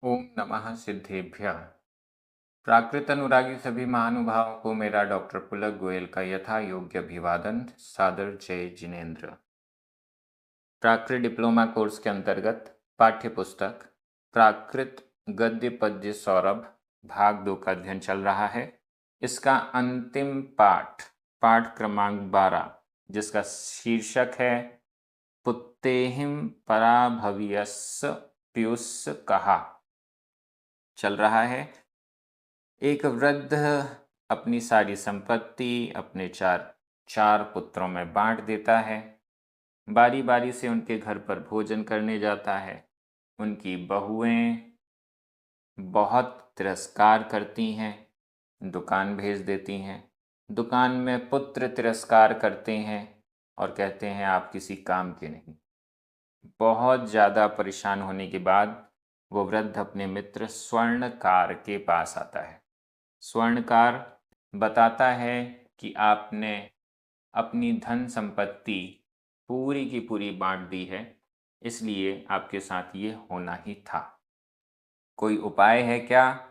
ओम नमः सिद्धेभ्यः। प्राकृत अनुरागी सभी महानुभावों को मेरा डॉक्टर पुलक गोयल का यथा योग्य अभिवादन। सादर जय जिनेन्द्र। प्राकृत डिप्लोमा कोर्स के अंतर्गत पाठ्य पुस्तक प्राकृत गद्य पद्य सौरभ भाग 2 का अध्ययन चल रहा है। इसका अंतिम पाठ पाठ क्रमांक 12 जिसका शीर्षक है पुत्तेहिम पराभवियस्य पीयूष कहा चल रहा है। एक वृद्ध अपनी सारी संपत्ति अपने चार पुत्रों में बांट देता है। बारी बारी से उनके घर पर भोजन करने जाता है। उनकी बहुएं बहुत तिरस्कार करती हैं, दुकान भेज देती हैं। दुकान में पुत्र तिरस्कार करते हैं और कहते हैं आप किसी काम के नहीं। बहुत ज़्यादा परेशान होने के बाद वो वृद्ध अपने मित्र स्वर्णकार के पास आता है। स्वर्णकार बताता है कि आपने अपनी धन संपत्ति पूरी की पूरी बांट दी है, इसलिए आपके साथ ये होना ही था। कोई उपाय है क्या?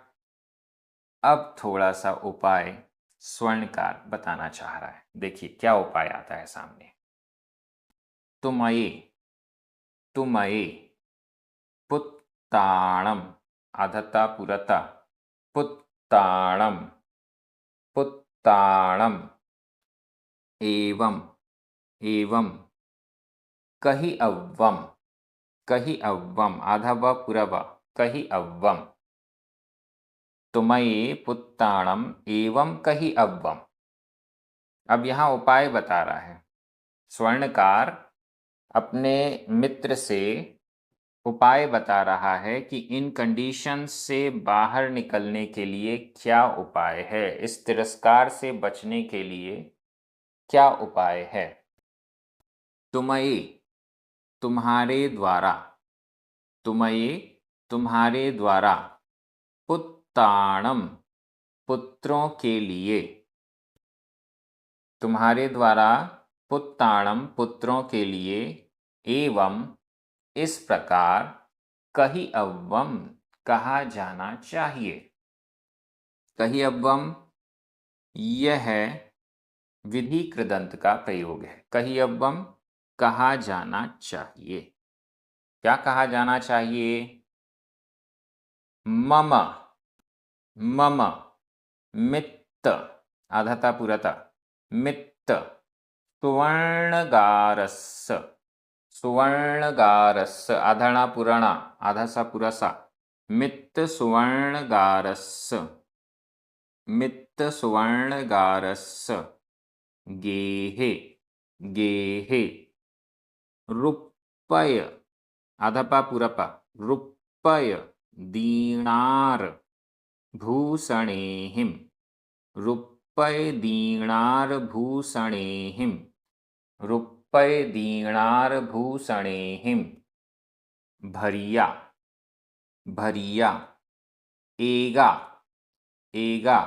अब थोड़ा सा उपाय स्वर्णकार बताना चाह रहा है। देखिए क्या उपाय आता है सामने। तुमये तुमये पुत्ताणम आधता पुरता पुत्ताणम पुत्ताणम एवं एवं कही अव्वम आधा व पूरा व कही अव्वम तुमये पुत्ताणम एवं कही अव्वम। अब यहाँ उपाय बता रहा है स्वर्णकार, अपने मित्र से उपाय बता रहा है कि इन कंडीशंस से बाहर निकलने के लिए क्या उपाय है, इस तिरस्कार से बचने के लिए क्या उपाय है। तुमये तुम्हारे द्वारा, तुमये तुम्हारे द्वारा पुत्ताणम पुत्रों के लिए, तुम्हारे द्वारा पुत्ताणम पुत्रों के लिए एवं इस प्रकार कही अव्वम कहा जाना चाहिए। कही अव्वम यह विधि कृदंत का प्रयोग है। कही अव्वम कहा जाना चाहिए। क्या कहा जाना चाहिए? मम मम मित्त आधता पुरता मित्त सुवर्णगारस्य सुवर्णगारस्य आधणा पुराणा आधासा पुरसा मित्त सुवर्णगारस्य मित्त सुवर्णगारस्य गेहे गेहे रुपय आधपा पुरपा रुपय दीनार भूषणेहिम रुपय दीनार भूषणेहिम रुपय दीनार भूषणेहिम भरिया भरिया एगा एगा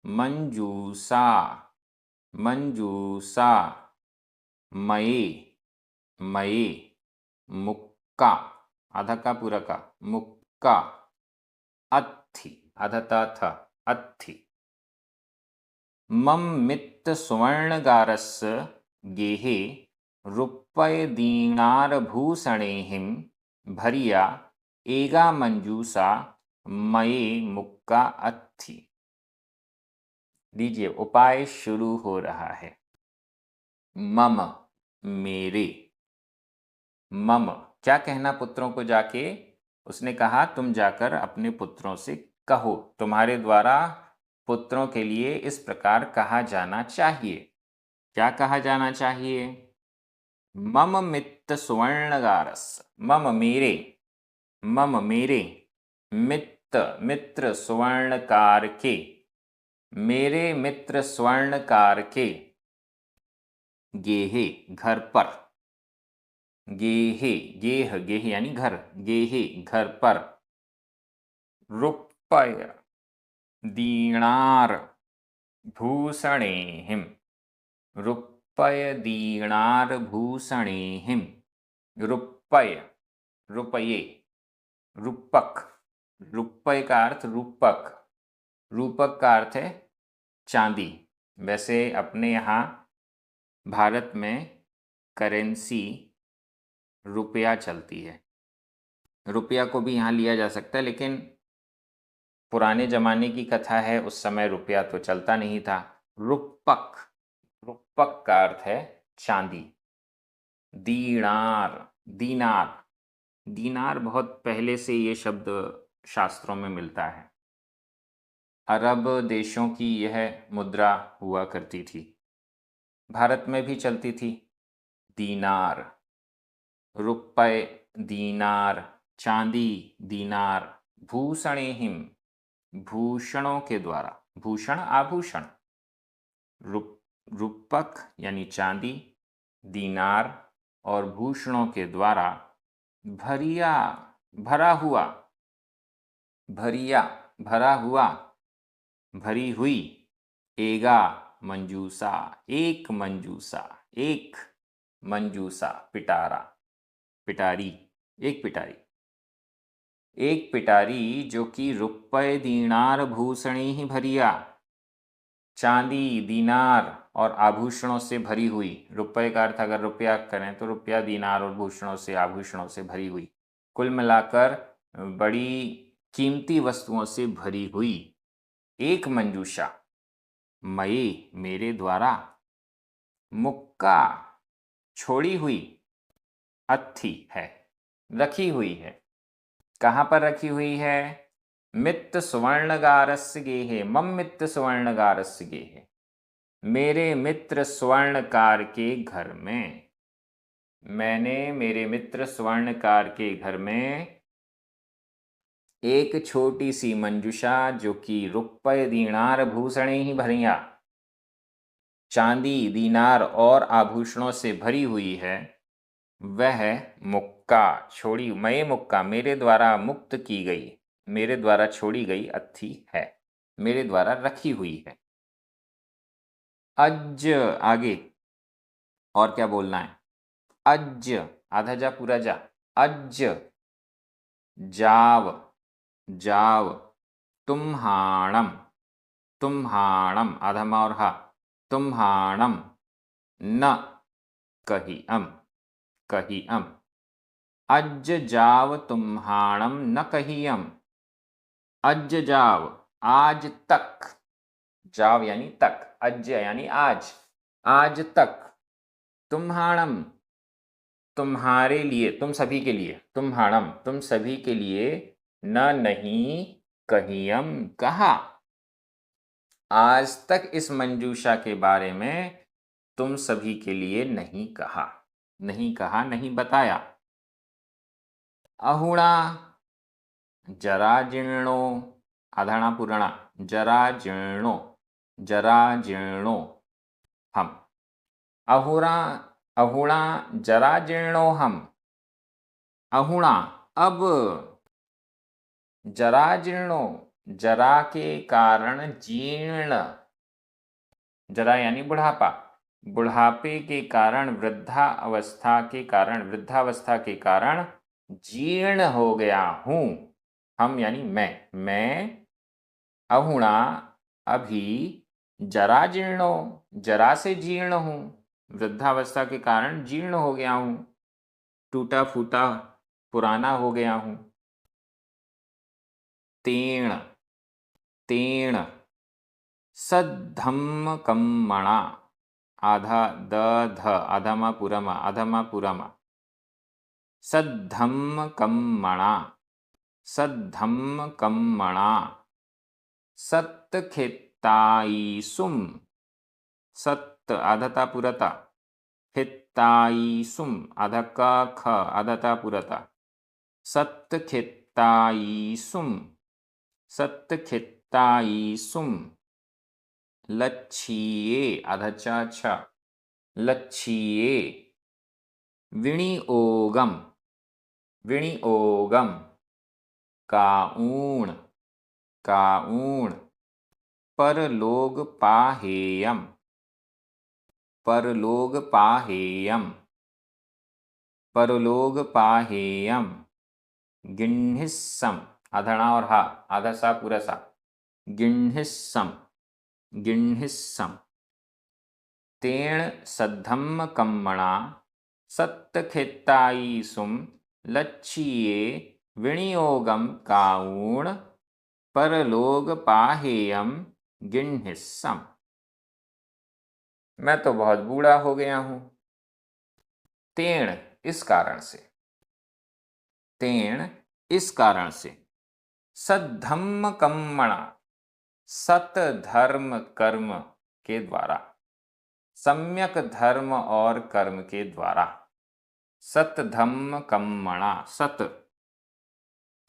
मंजूषा मंजूषा मये मये मुक्का आधा का पूरा का मुक्का अत्थि आधता था अत्थि मम मित्त सुवर्णगारस्य गेहे रुपय दीनार भूषणेहिम भरिया एगा मंजूषा मये मुक्का अत्थि। लीजिए उपाय शुरू हो रहा है। मम मेरे, मम क्या कहना पुत्रों को जाके? उसने कहा तुम जाकर अपने पुत्रों से कहो तुम्हारे द्वारा पुत्रों के लिए इस प्रकार कहा जाना चाहिए। क्या कहा जाना चाहिए? मम मित्त सुवर्णगारस मम मेरे मित्त मित्र सुवर्णकार के मेरे मित्र स्वर्णकार के गेहे घर पर गेहे गेह गेह यानी घर गेहे घर पर रुपय दीनार भूषणेहिम रुपय दीनार भूषणेहिम रुपय रुपये रूपक रुपये का अर्थ रूपक, रूपक का अर्थ है चांदी। वैसे अपने यहाँ भारत में करेंसी रुपया चलती है, रुपया को भी यहाँ लिया जा सकता है, लेकिन पुराने ज़माने की कथा है, उस समय रुपया तो चलता नहीं था। रूपक, रूपक का अर्थ है चांदी। दीनार, दीनार, दीनार बहुत पहले से ये शब्द शास्त्रों में मिलता है। अरब देशों की यह मुद्रा हुआ करती थी, भारत में भी चलती थी। दीनार, रुपये, दीनार, चांदी, दीनार। भूषणेहिम, भूषणों के द्वारा, भूषण आभूषण। रूपक यानी चांदी, दीनार और भूषणों के द्वारा भरिया, भरा हुआ, भरिया, भरा हुआ, भरी हुई। एगा मंजूसा, एक मंजूसा, एक मंजूसा, पिटारा, पिटारी, एक पिटारी, एक पिटारी जो कि रुपये दीनार भूषणी ही भरिया, चांदी, दीनार और आभूषणों से भरी हुई। रुपये का अर्थ अगर रुपया करें तो रुपया, दीनार और भूषणों से, आभूषणों से भरी हुई, कुल मिलाकर बड़ी कीमती वस्तुओं से भरी हुई एक मंजूषा। मई, मेरे द्वारा। मुक्का, छोड़ी हुई। अत्थि है, रखी हुई है। कहाँ पर रखी हुई है? मित्त स्वर्णगारस्य गेहे, मम मित्त स्वर्णगारस्य गेहे, मेरे मित्र स्वर्णकार के घर में। मैंने मेरे मित्र स्वर्णकार के घर में एक छोटी सी मंजुषा जो कि रुपये दीनार भूषणे ही भरिया, चांदी, दीनार और आभूषणों से भरी हुई है, वह मुक्का, छोड़ी, मये मुक्का, मेरे द्वारा मुक्त की गई, मेरे द्वारा छोड़ी गई अत्थि है, मेरे द्वारा रखी हुई है। अज, आगे और क्या बोलना है? अज, आधा जा पूरा जा। अज, जाव, जाव। तुम्हाणम, तुम्हाणम, आधा मा और हा। तुम्हाणम, न कहियम, कहियम। अज जाव तुम्हाणम न कहियम, अज जाव, आज तक। जाव यानी तक, अज यानी आज, आज तक। तुम्हाणम, तुम्हारे लिए, तुम सभी के लिए। तुम्हाणम, तुम सभी के लिए। न, नहीं, कहियम, कहा। आज तक इस मंजूषा के बारे में तुम सभी के लिए नहीं कहा, नहीं कहा, नहीं बताया। अहुणा, जरा जीर्णो, आधाणा पुराणा, जरा जीर्णो, जरा जीर्णो हम। अहुणा, अहुणा जरा जीर्णो हम। अहुणा, अब। जरा जीर्णो, जरा के कारण जीर्ण, जरा यानी बुढ़ापा, बुढ़ापे के कारण, वृद्धावस्था के कारण, वृद्धावस्था के कारण जीर्ण हो गया हूँ। हम यानी मैं अहुणा, अभी, जरा जीर्णो, जरा से जीर्ण हूँ, वृद्धावस्था के कारण जीर्ण हो गया हूँ, टूटा फूटा पुराना हो गया हूँ। तेण, तेण, सद्धम्मकम्मणा, आधा द ध, आधा मा पुरमा, आधा मा पुरमा। सद्धम्मकम्मणा, सद्धम्मकम्मणा। सत्तखित्तायिसुम, सत्त, आधता पुरता, खित्तायिसुम, आधा का ख, आधता पुरता। सत्तखित्तायिसुम, सत्तखित्तायिसुम। लच्छिये, आधा चा छ, लच्छिये। विनिओगम, विनिओगम। काऊण, काऊण। परलोग पाहेयम, परलोग पाहेयम, परलोग पाहेयम। गिन्हिस्सम, आधा णा और हा, आधा सा पूरा सा। गिण्हिस्सम, गिण्हिस्सम। तेण सद्धम्म कम्मणा सत्तखेत्तायीसुम लच्छिये विनियोगम काऊण परलोग पाहेयम गिण्हिस्सम। मैं तो बहुत बूढ़ा हो गया हूं। तेण, इस कारण से, तेण, इस कारण से। सद्धम्म कम्मणा, सत धर्म कर्म के द्वारा, सम्यक धर्म और कर्म के द्वारा। सत धम्म कम्मणा, सत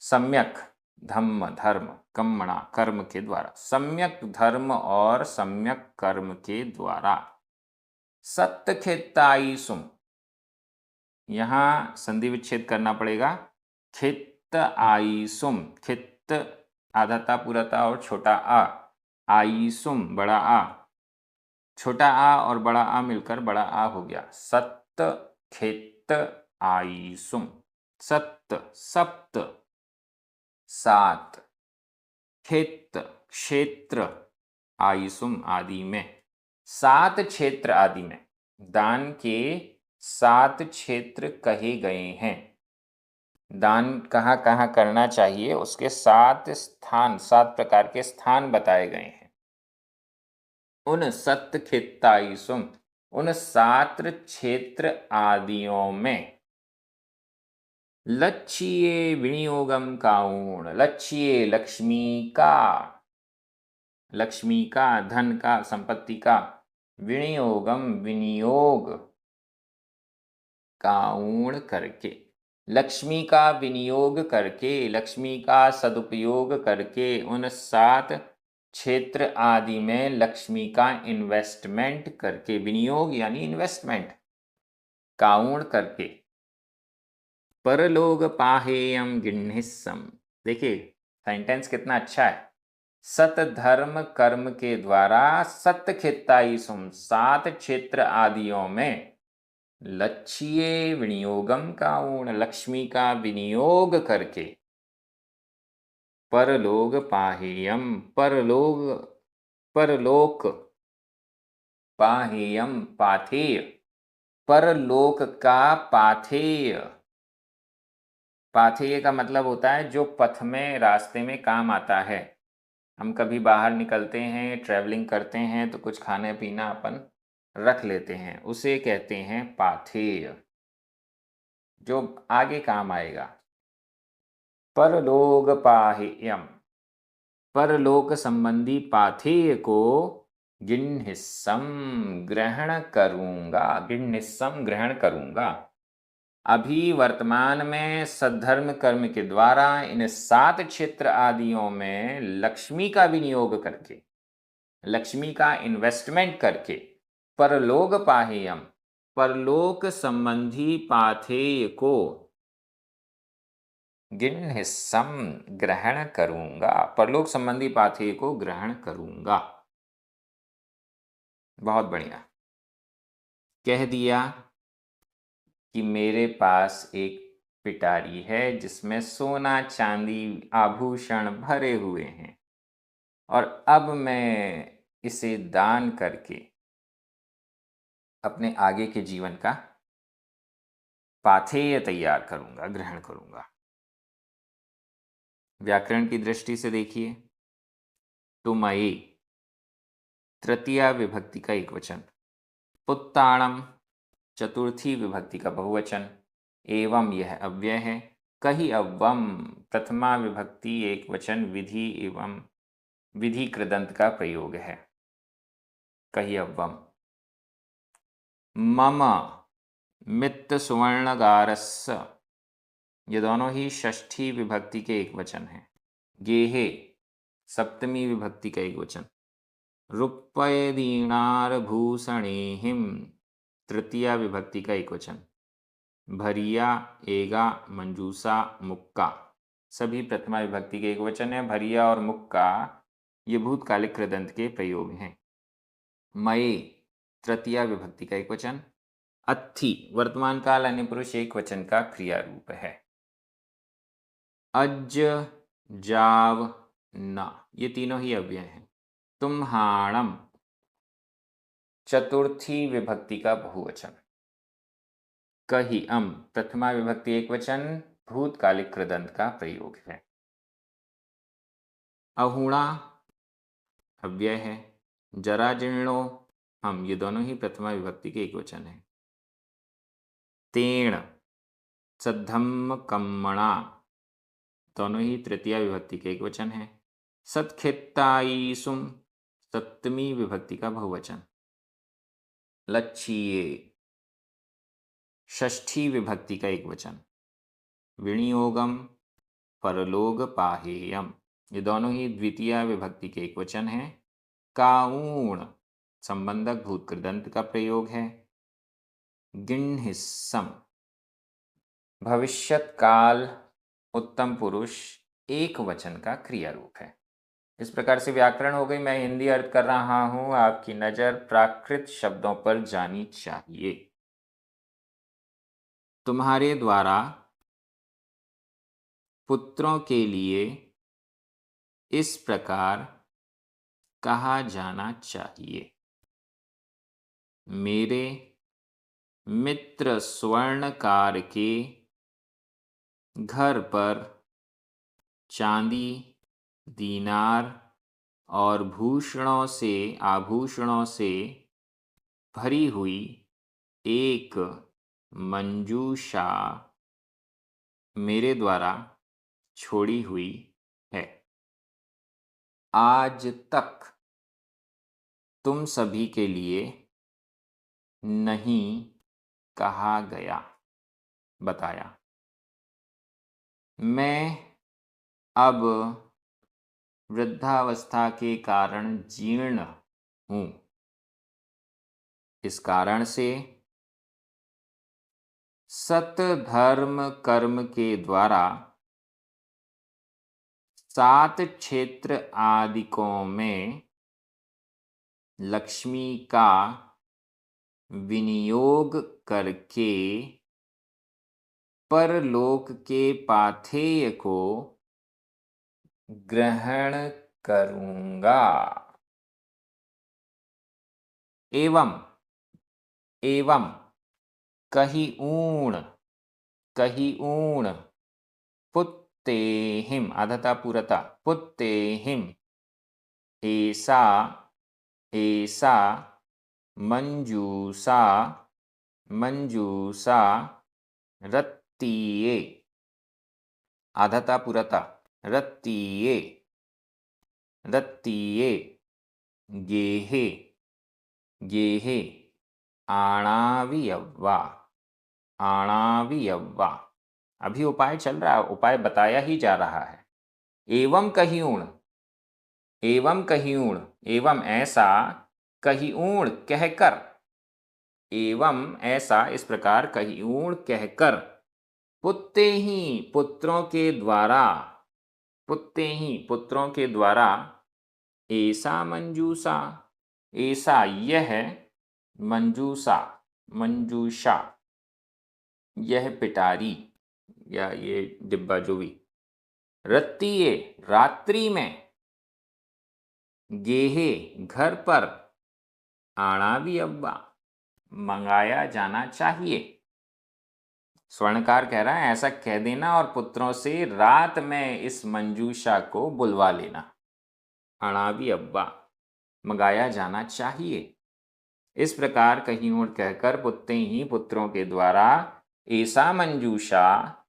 सम्यक, धम्म धर्म, कम्मणा कर्म के द्वारा, सम्यक धर्म और सम्यक कर्म के द्वारा। सत्य खेत्ताईसुम, यहां संधि विच्छेद करना पड़ेगा। खित्त आईसुम, खित्त आधा ता पूरा ता और छोटा आ, आईसुम बड़ा आ, छोटा आ और बड़ा आ मिलकर बड़ा आ हो गया। सत्त खेत्त आईसुम, सत्त सप्त सात, खेत्त क्षेत्र, आईसुम आदि में, सात क्षेत्र आदि में। दान के 7 क्षेत्र कहे गए हैं। दान कहाँ कहाँ करना चाहिए उसके 7 स्थान, 7 प्रकार के स्थान बताए गए हैं। उन सत्तखेत्ताईसुम, उन 7 क्षेत्र आदियों में लच्छिये विनियोगम काऊण, लच्छिये लक्ष्मी का, लक्ष्मी का, धन का, संपत्ति का, विनियोगम विनियोग, काऊण करके, लक्ष्मी का विनियोग करके, लक्ष्मी का सदुपयोग करके, उन 7 क्षेत्र आदि में लक्ष्मी का इन्वेस्टमेंट करके, विनियोग यानी इन्वेस्टमेंट, काऊण करके। परलोग पाहेयम गिण्हिस्सम, देखिए सेंटेंस कितना अच्छा है। सत धर्म कर्म के द्वारा सत्य खेत्ताईसुम, 7 क्षेत्र आदियों में लच्छिये विनियोगम काऊण, लक्ष्मी का विनियोग करके। परलोग पाहेयम, परलोग, परलोक, पाहेयम पाथेय, परलोक का पाथेय। पाथेय का मतलब होता है जो पथ में, रास्ते में काम आता है। हम कभी बाहर निकलते हैं, ट्रैवलिंग करते हैं तो कुछ खाने पीना अपन रख लेते हैं, उसे कहते हैं पाथेय, जो आगे काम आएगा। परलोक पाहेयम, परलोक संबंधी पाथेय को गिण्हिस्सम, ग्रहण करूंगा, गिण्हिस्सम ग्रहण करूंगा। अभी वर्तमान में सद्धर्म कर्म के द्वारा इन 7 क्षेत्र आदियों में लक्ष्मी का विनियोग करके, लक्ष्मी का इन्वेस्टमेंट करके, परलोक पाहेयम, परलोक संबंधी पाथेय को गिण्हिस्सम, ग्रहण करूंगा, परलोक संबंधी पाथेय को ग्रहण करूंगा। बहुत बढ़िया। कह दिया कि मेरे पास एक पिटारी है जिसमें सोना चांदी आभूषण भरे हुए हैं, और अब मैं इसे दान करके अपने आगे के जीवन का पाथेय तैयार करूंगा, ग्रहण करूंगा। व्याकरण की दृष्टि से देखिए, तुमये तृतीया विभक्ति का एक वचन, पुत्ताणम चतुर्थी विभक्ति का बहुवचन, एवं यह अव्यय है। कही अव्वम प्रथमा विभक्ति एक वचन विधि एवं विधि कृदंत का प्रयोग है। कही अव्वम। मम मित्त सुवर्णगारस्य, ये दोनों ही षष्ठी विभक्ति के एक वचन हैं। गेहे सप्तमी विभक्ति का एक वचन। रुपये दीनार भूषणेहिम तृतीया विभक्ति का एक वचन। भरिया, एगा, मंजूसा, मुक्का सभी प्रथमा विभक्ति के एक वचन है। भरिया और मुक्का ये भूतकालिक कृदंत के प्रयोग हैं। मये तृतीया विभक्ति का एक वचन। अत्थि वर्तमान काल अन्य पुरुष एक वचन का क्रिया रूप है। अज जाव न, ये तीनों ही अव्यय हैं। तुम्हाणम, चतुर्थी विभक्ति का बहुवचन। कहिअम, प्रथमा विभक्ति एकवचन, भूतकालिक कृदंत का प्रयोग है। अहुणा अव्यय है। जराजीर्णो हम, ये दोनों ही प्रथमा विभक्ति के एकवचन हैं। तेण, सद्धम्मकम्मणा, दोनों ही तृतीया विभक्ति के एकवचन हैं। सत्खित्ताईसुम, सप्तमी विभक्ति का बहुवचन। लच्छिये, षष्ठी विभक्ति का एकवचन। विनियोगम, परलोक पाहेयम, ये दोनों ही द्वितीय विभक्ति के एकवचन हैं। काऊण, संबंधक भूत कृदंत का प्रयोग है। गिण्हिस्सम, भविष्यत काल उत्तम पुरुष एक वचन का क्रिया रूप है। इस प्रकार से व्याकरण हो गई। मैं हिंदी अर्थ कर रहा हूं, आपकी नज़र प्राकृत शब्दों पर जानी चाहिए। तुम्हारे द्वारा पुत्रों के लिए इस प्रकार कहा जाना चाहिए। मेरे मित्र स्वर्णकार के घर पर चांदी, दीनार और आभूषणों से भरी हुई एक मंजूषा मेरे द्वारा छोड़ी हुई है। आज तक तुम सभी के लिए नहीं कहा गया, बताया। मैं अब वृद्धावस्था के कारण जीर्ण हूँ। इस कारण से सत धर्म कर्म के द्वारा 7 क्षेत्र आदिकों में लक्ष्मी का विनियोग करके परलोक के पाथेय को ग्रहण करूंगा। एवं कहिऊण पुत्तेहिम, आधता पुरता, पुत्तेहिम ऐसा मंजूषा रत्तीये, आधता पुरता, रत्तीये गेहे आणावियव्वा। अभी उपाय चल रहा है, उपाय बताया ही जा रहा है। एवं एवं ऐसा, कहिऊण कहकर, एवं ऐसा इस प्रकार, कहिऊण कहकर, पुत्ते ही पुत्रों के द्वारा, ऐसा यह मंजूषा, यह पिटारी या ये डिब्बा जो भी, रत्तीये रात्रि में, गेहे घर पर, आणावी अव्वा मंगाया जाना चाहिए। स्वर्णकार कह रहा है ऐसा कह देना और पुत्रों से रात में इस मंजूषा को बुलवा लेना। आणावी अव्वा मंगाया जाना चाहिए। इस प्रकार कहियूण कहकर पुत्ते ही पुत्रों के द्वारा ऐसा मंजूषा,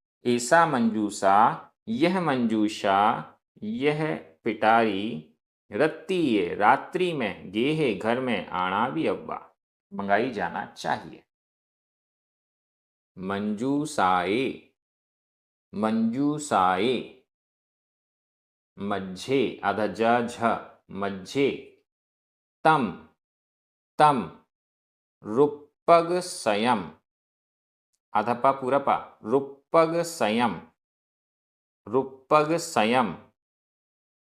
यह पिटारी, रत्तीये रात्रि में, गेहे घर में, आणावी अव्वा मंगाई जाना चाहिए। मंजूषाए मज्झे, आधा झ, मज्झे, तम रुप्पग संयम, आधा पा पूरा पा, रुप्पग संयम,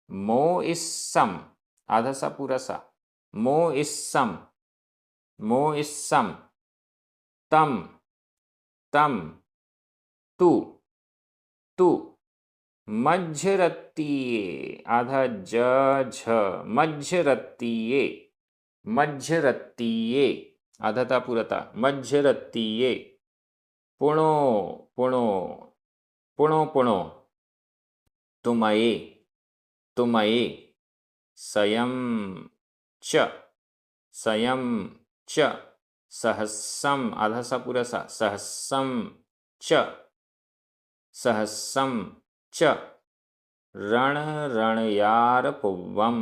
मोइस्सम, आधा सा पूरा सा, मोइस्सम, तम, तू, मध्यरत्तीये, आधा ज झ, मध्यरत्तीये, मध्यरत्तीये, आधा पूरता, मध्यरत्तीये, पुणो, पुणो, पुणो पुणो, तुमये, तुमये, सयं च, सयं च, सहस्सम, आधा सा पूरा सा, सहस्सम च, सहस्सम च, रण रणयार पुव्वम,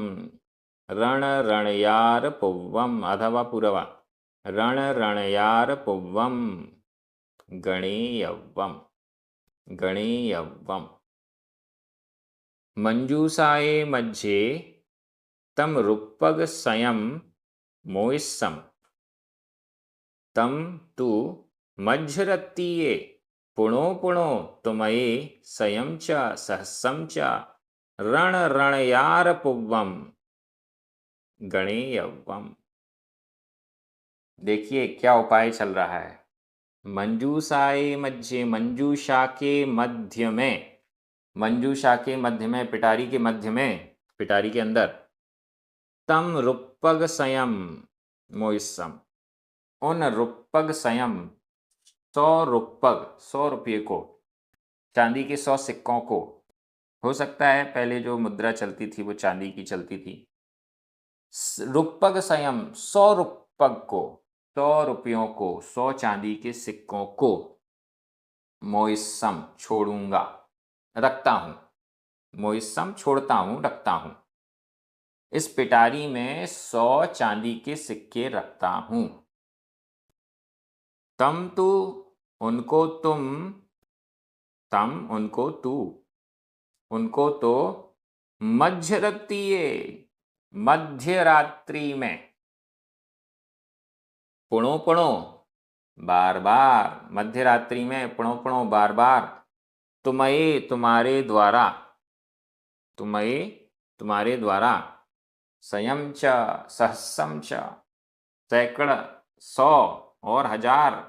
रण रणयार पुव्वम, आधा वा पूरा वा, रण रणयार पुव्वम, गणेयव्वम, गणेयव्वम, मंजूषाये मध्ये तम रुक्पग सयं मोइस्सम, तम तु मध्यरत्तीये, पुणो पुणो, तुमये, सयं च, सहस्सं च, रण रणयार पुव्वम, गणेयव्वम। देखिए क्या उपाय चल रहा है। मंजूषाये मध्ये, मंजूषा के मध्य में, मंजूषा के मध्य में, पिटारी के मध्य में, पिटारी के अंदर, तम रुक्पग सयम मोइस्सम, उन रुक्पग सयम, 100 रुक्पग, 100 रुपये को, चांदी के 100 सिक्कों को, हो सकता है पहले जो मुद्रा चलती थी वो चांदी की चलती थी, रुक्पग संयम, 100 रुक्पग को, 100 रुपयों को, 100 चांदी के सिक्कों को, मोइस्सम, छोड़ूंगा, रखता हूं, मोइस्सम, छोड़ता हूं, रखता हूं, इस पिटारी में 100 चांदी के सिक्के रखता हूं। तम तू, उनको तुम, तम उनको तू, उनको तो, मध्यरत्तीये, मध्य रात्रि में, पुणो पुणो, बार बार, मध्य रात्रि में, पुणो पुणो, बार बार, तुमये, तुम्हारे द्वारा, तुमये, तुम्हारे द्वारा, संयम च, सहस्सम च, सैकड़, 100 और 1000,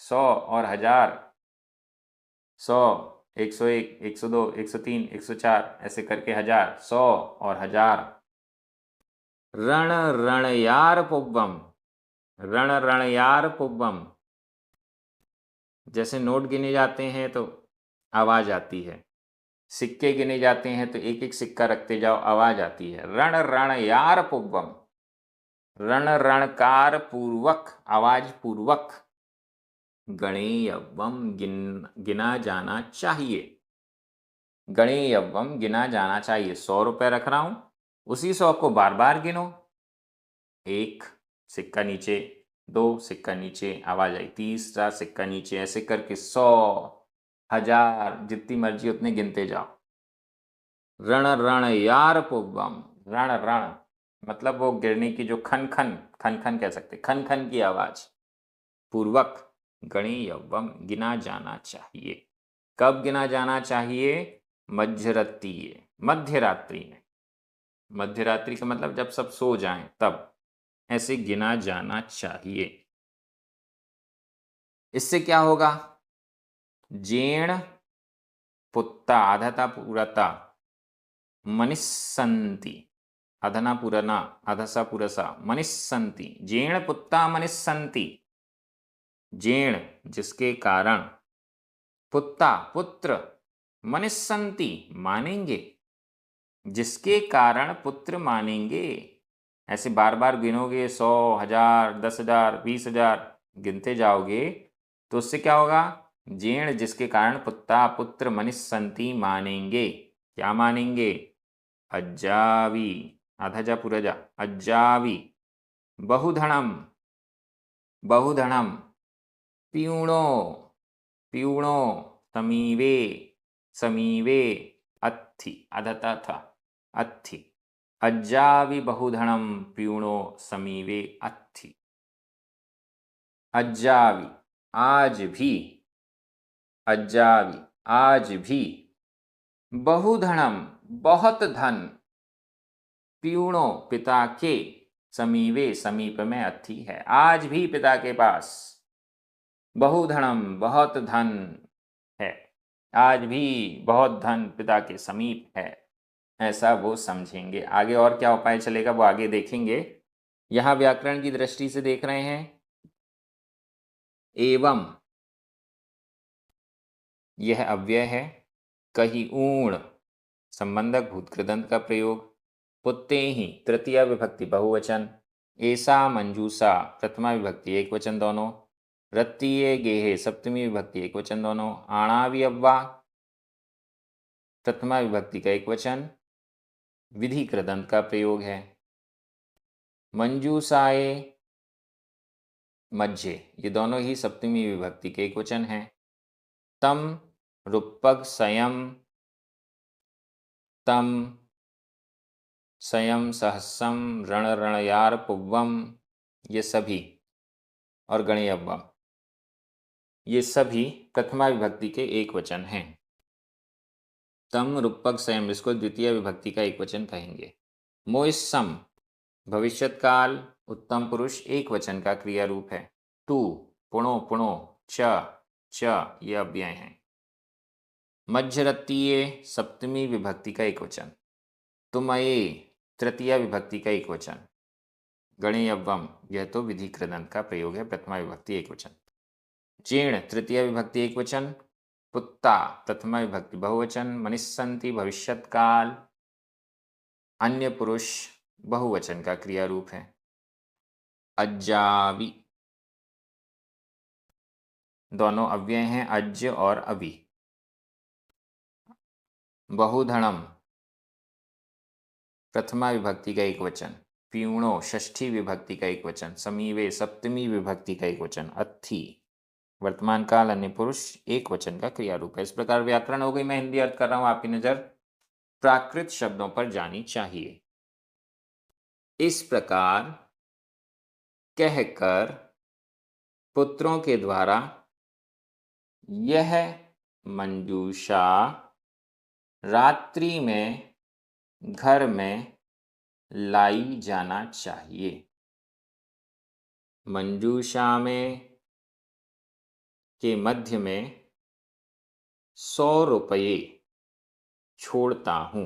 100 और 1000, 100, 101, 102, 103, 104, ऐसे करके 1000, 100 और 1000, रण रणयार पुव्वम, रण रणयार पुव्वम, जैसे नोट गिने जाते हैं तो आवाज आती है, सिक्के गिने जाते हैं तो एक एक सिक्का रखते जाओ, आवाज आती है, रण रणयार पुव्वम, रण रणकार पूर्वक, आवाज पूर्वक, गणेयव्वम, गिना जाना चाहिए, गणेयव्वम, गिना जाना चाहिए। 100 रुपये रख रहा हूं, उसी 100 को बार बार गिनो, 1 सिक्का नीचे, 2 सिक्का नीचे, आवाज आई, तीसरा सिक्का नीचे, ऐसे करके 100, 1000, जितनी मर्जी उतने गिनते जाओ। रण रण यार पुव्वम, रण रण मतलब वो गिरने की जो खन खन, खन खन कह सकते, खन खन की आवाज, पूर्वक, गणेयव्वम, गिना जाना चाहिए। कब गिना जाना चाहिए? मध्यरात्रि, मध्य रात्रि में, मध्य रात्रि का मतलब जब सब सो जाएं तब ऐसे गिना जाना चाहिए। इससे क्या होगा? जेण पुत्ता, आधाता पूरता, मनिस्सन्ति, अधना पुरना, अधसा पुरसा, मनिस्सन्ति, जेण पुत्ता मनिस्सन्ति, जेण जिसके कारण, पुत्ता पुत्र, मनिस्सन्ति मानेंगे, जिसके कारण पुत्र मानेंगे। ऐसे बार बार गिनोगे, 100, 1000, 10,000, 20,000 गिनते जाओगे तो उससे क्या होगा? जेण जिसके कारण पुत्ता पुत्र मनिस्सन्ति मानेंगे। क्या मानेंगे? अज्जावी, आधा जा पूरा जा, अज्जावी, बहुधनम, बहुधनम, प्यूणो, प्यूणो, समीवे, समीवे, अत्थि, आधा था, अत्थि, अज्जावी बहुधनम प्यूणो समीवे अत्थि। अज्जावी आज भी, अज्जावी आज भी, बहुधनम बहुत धन, प्यूणो पिता के, समीवे समीप में, अत्थि है, आज भी पिता के पास बहुधनम बहुत धन है, आज भी बहुत धन पिता के समीप है, ऐसा वो समझेंगे। आगे और क्या उपाय चलेगा वो आगे देखेंगे। यहाँ व्याकरण की दृष्टि से देख रहे हैं, एवं यह अव्यय है। कहीं ऊण संबंधक भूतकृदंत का प्रयोग। पुत्तेहि तृतीया विभक्ति बहुवचन। ऐसा मंजूषा प्रथमा विभक्ति एक वचन दोनों। रत्तीये गेहे सप्तमी विभक्ति एक वचन दोनों। आणावि अव्वा प्रथमा विभक्ति का एक वचन, विधि कृदंत का प्रयोग है। मंजूषाए मज्जे ये दोनों ही सप्तमी विभक्ति के एक वचन हैं। तम रूपक संयम, तम संयम सहस्रम रण रणयार पुव्वम ये सभी, और गणेयव्वम ये सभी प्रथमा विभक्ति के एक वचन हैं। तम रूपक संयम इसको द्वितीय विभक्ति का एक वचन कहेंगे। मोइसम भविष्यत काल उत्तम पुरुष एक वचन का क्रिया रूप है। टू पुणो पुणो च ये अव्यय हैं। मध्यरत्तीये सप्तमी विभक्ति का एक वचन। तुमये तृतीय विभक्ति का एक वचन। गणेयव्वम यह तो विधि कृदंत का प्रयोग है, प्रथमा विभक्ति एक वचन। जीर्ण तृतीय विभक्ति एक वचन। पुत्ता प्रथमा विभक्ति बहुवचन। मनिस्सन्ति भविष्यत काल अन्य पुरुष बहुवचन का क्रिया रूप है। अज्जावि दोनों अव्यय हैं, अज्ज और अवि। बहुधनम प्रथमा विभक्ति का एक वचन। पीऊणो षष्ठी विभक्ति का एक वचन। समीवे सप्तमी विभक्ति का एक वचन। अत्थि वर्तमान काल अन्य पुरुष एक वचन का क्रिया रूप है। इस प्रकार व्याकरण हो गई। मैं हिंदी अर्थ कर रहा हूं, आपकी नजर प्राकृत शब्दों पर जानी चाहिए। इस प्रकार कहकर पुत्रों के द्वारा यह मंजूषा रात्रि में घर में लाई जाना चाहिए। मंजूषा में के मध्य में 100 रुपये छोड़ता हूं,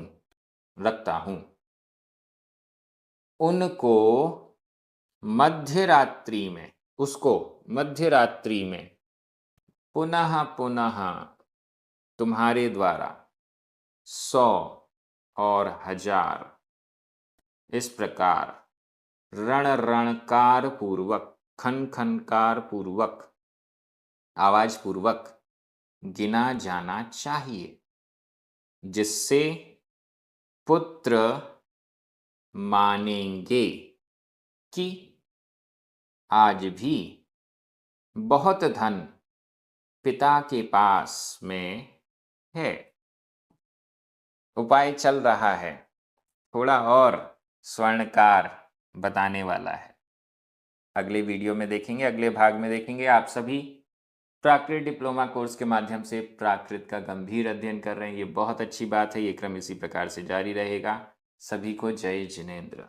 रखता हूं। उनको मध्यरात्रि में, उसको मध्यरात्रि में पुनः पुनः तुम्हारे द्वारा 100 और 1000 इस प्रकार रण रणकार पूर्वक, खन खनकार पूर्वक, आवाज पूर्वक गिना जाना चाहिए, जिससे पुत्र मानेंगे कि आज भी बहुत धन पिता के पास में है। उपाय चल रहा है, थोड़ा और स्वर्णकार बताने वाला है। अगले वीडियो में देखेंगे, अगले भाग में देखेंगे। आप सभी प्राकृत डिप्लोमा कोर्स के माध्यम से प्राकृत का गंभीर अध्ययन कर रहे हैं, ये बहुत अच्छी बात है। ये क्रम इसी प्रकार से जारी रहेगा। सभी को जय जिनेंद्र।